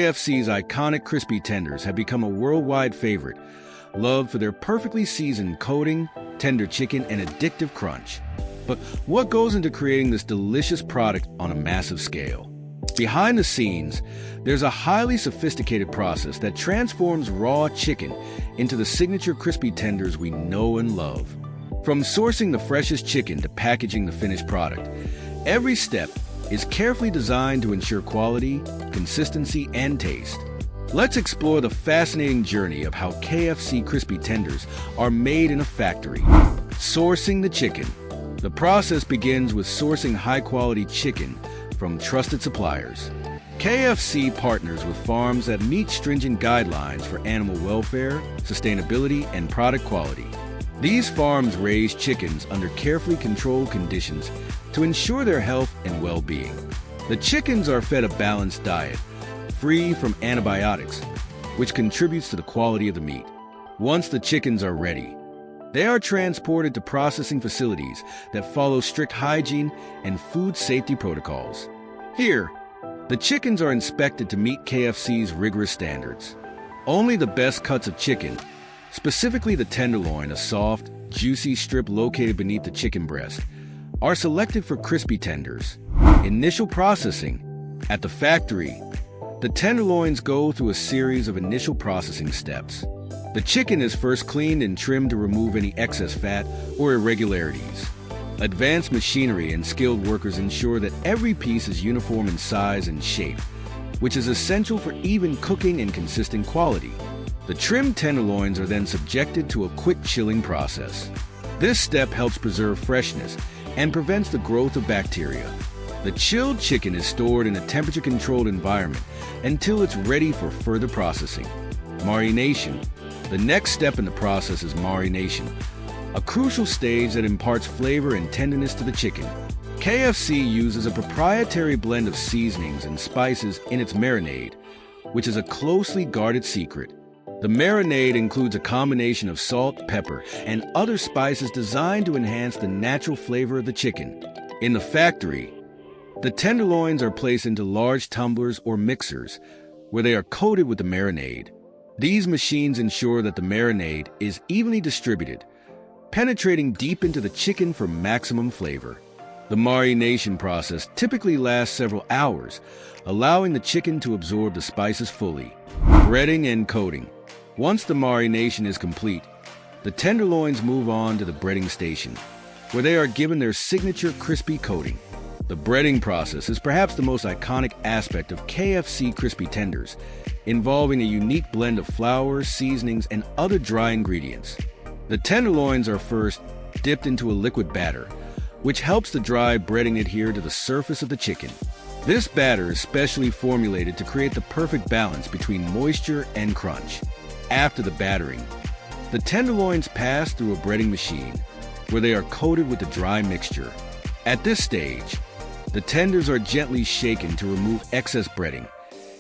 KFC's iconic crispy tenders have become a worldwide favorite, loved for their perfectly seasoned coating, tender chicken, and addictive crunch. But what goes into creating this delicious product on a massive scale? Behind the scenes, there's a highly sophisticated process that transforms raw chicken into the signature crispy tenders we know and love. From sourcing the freshest chicken to packaging the finished product, every step is carefully designed to ensure quality, consistency, and taste. Let's explore the fascinating journey of how KFC crispy tenders are made in a factory. Sourcing the chicken. The process begins with sourcing high-quality chicken from trusted suppliers. KFC partners with farms that meet stringent guidelines for animal welfare, sustainability, and product quality. These farms raise chickens under carefully controlled conditions to ensure their health and well-being. The chickens are fed a balanced diet, free from antibiotics, which contributes to the quality of the meat. Once the chickens are ready, they are transported to processing facilities that follow strict hygiene and food safety protocols. Here, the chickens are inspected to meet KFC's rigorous standards. Only the best cuts of chicken, specifically the tenderloin, a soft, juicy strip located beneath the chicken breast, are selected for crispy tenders. Initial processing. At the factory, the tenderloins go through a series of initial processing steps. The chicken is first cleaned and trimmed to remove any excess fat or irregularities. Advanced machinery and skilled workers ensure that every piece is uniform in size and shape, which is essential for even cooking and consistent quality. The trimmed tenderloins are then subjected to a quick chilling process. This step helps preserve freshness and prevents the growth of bacteria. The chilled chicken is stored in a temperature-controlled environment until it's ready for further processing. Marination. The next step in the process is marination, a crucial stage that imparts flavor and tenderness to the chicken. KFC uses a proprietary blend of seasonings and spices in its marinade, which is a closely guarded secret. The marinade includes a combination of salt, pepper, and other spices designed to enhance the natural flavor of the chicken. In the factory, the tenderloins are placed into large tumblers or mixers, where they are coated with the marinade. These machines ensure that the marinade is evenly distributed, penetrating deep into the chicken for maximum flavor. The marination process typically lasts several hours, allowing the chicken to absorb the spices fully. Breading and coating. Once the marination is complete, the tenderloins move on to the breading station, where they are given their signature crispy coating. The breading process is perhaps the most iconic aspect of KFC crispy tenders, involving a unique blend of flour, seasonings, and other dry ingredients. The tenderloins are first dipped into a liquid batter, which helps the dry breading adhere to the surface of the chicken. This batter is specially formulated to create the perfect balance between moisture and crunch. After the battering, the tenderloins pass through a breading machine, where they are coated with the dry mixture. At this stage, the tenders are gently shaken to remove excess breading,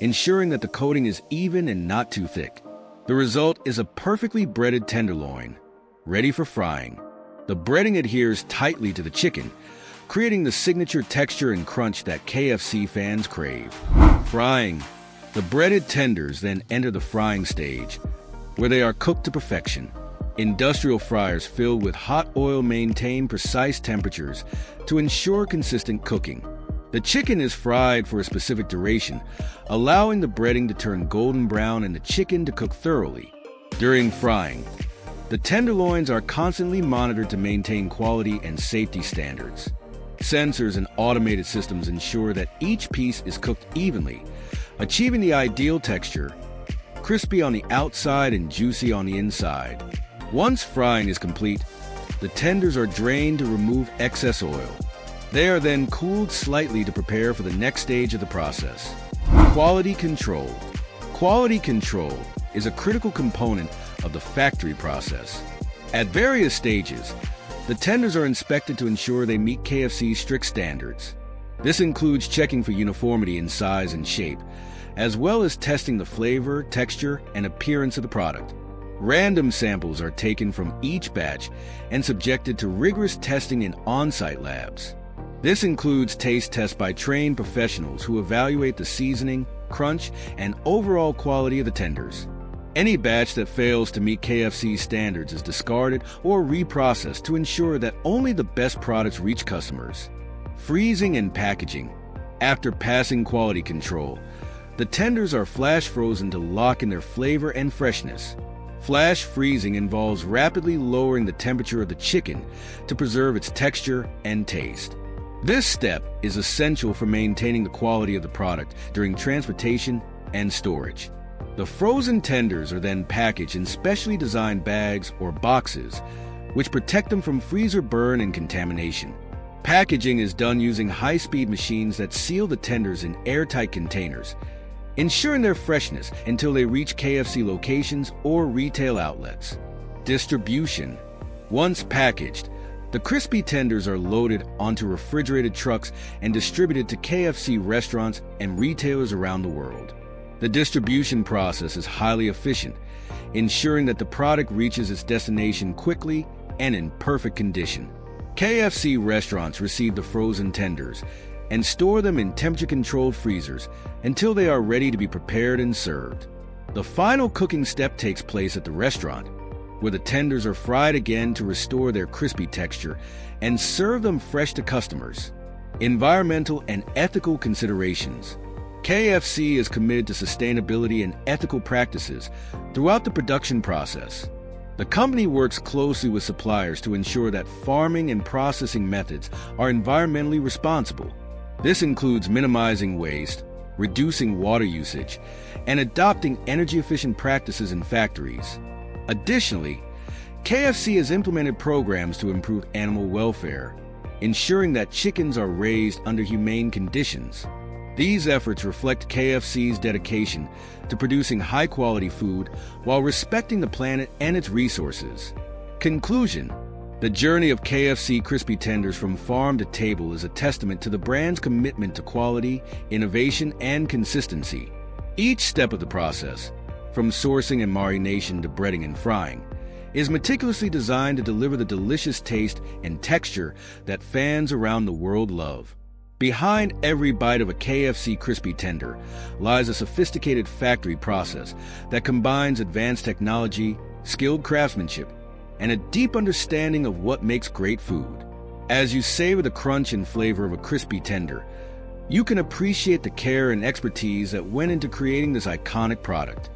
ensuring that the coating is even and not too thick. The result is a perfectly breaded tenderloin, ready for frying. The breading adheres tightly to the chicken, creating the signature texture and crunch that KFC fans crave. Frying. The breaded tenders then enter the frying stage, where they are cooked to perfection. Industrial fryers filled with hot oil maintain precise temperatures to ensure consistent cooking. The chicken is fried for a specific duration, allowing the breading to turn golden brown and the chicken to cook thoroughly. During frying, the tenderloins are constantly monitored to maintain quality and safety standards. Sensors and automated systems ensure that each piece is cooked evenly, achieving the ideal texture, crispy on the outside and juicy on the inside. Once frying is complete, the tenders are drained to remove excess oil. They are then cooled slightly to prepare for the next stage of the process. Quality control. Quality control is a critical component of the factory process. At various stages, the tenders are inspected to ensure they meet KFC's strict standards. This includes checking for uniformity in size and shape, as well as testing the flavor, texture, and appearance of the product. Random samples are taken from each batch and subjected to rigorous testing in on-site labs. This includes taste tests by trained professionals who evaluate the seasoning, crunch and overall quality of the tenders. Any batch that fails to meet KFC standards is discarded or reprocessed to ensure that only the best products reach customers. Freezing and packaging. After passing quality control, the tenders are flash frozen to lock in their flavor and freshness. Flash freezing involves rapidly lowering the temperature of the chicken to preserve its texture and taste. This step is essential for maintaining the quality of the product during transportation and storage. The frozen tenders are then packaged in specially designed bags or boxes, which protect them from freezer burn and contamination. Packaging is done using high-speed machines that seal the tenders in airtight containers, ensuring their freshness until they reach KFC locations or retail outlets. Distribution. Once packaged, the crispy tenders are loaded onto refrigerated trucks and distributed to KFC restaurants and retailers around the world. The distribution process is highly efficient, ensuring that the product reaches its destination quickly and in perfect condition. KFC restaurants receive the frozen tenders and store them in temperature-controlled freezers until they are ready to be prepared and served. The final cooking step takes place at the restaurant, where the tenders are fried again to restore their crispy texture and serve them fresh to customers. Environmental and ethical considerations. KFC is committed to sustainability and ethical practices throughout the production process. The company works closely with suppliers to ensure that farming and processing methods are environmentally responsible. This includes minimizing waste, reducing water usage, and adopting energy-efficient practices in factories. Additionally, KFC has implemented programs to improve animal welfare, ensuring that chickens are raised under humane conditions. These efforts reflect KFC's dedication to producing high-quality food while respecting the planet and its resources. Conclusion. The journey of KFC crispy tenders from farm to table is a testament to the brand's commitment to quality, innovation, and consistency. Each step of the process, from sourcing and marination to breading and frying, is meticulously designed to deliver the delicious taste and texture that fans around the world love. Behind every bite of a KFC crispy tender lies a sophisticated factory process that combines advanced technology, skilled craftsmanship, and a deep understanding of what makes great food. As you savor the crunch and flavor of a crispy tender, you can appreciate the care and expertise that went into creating this iconic product.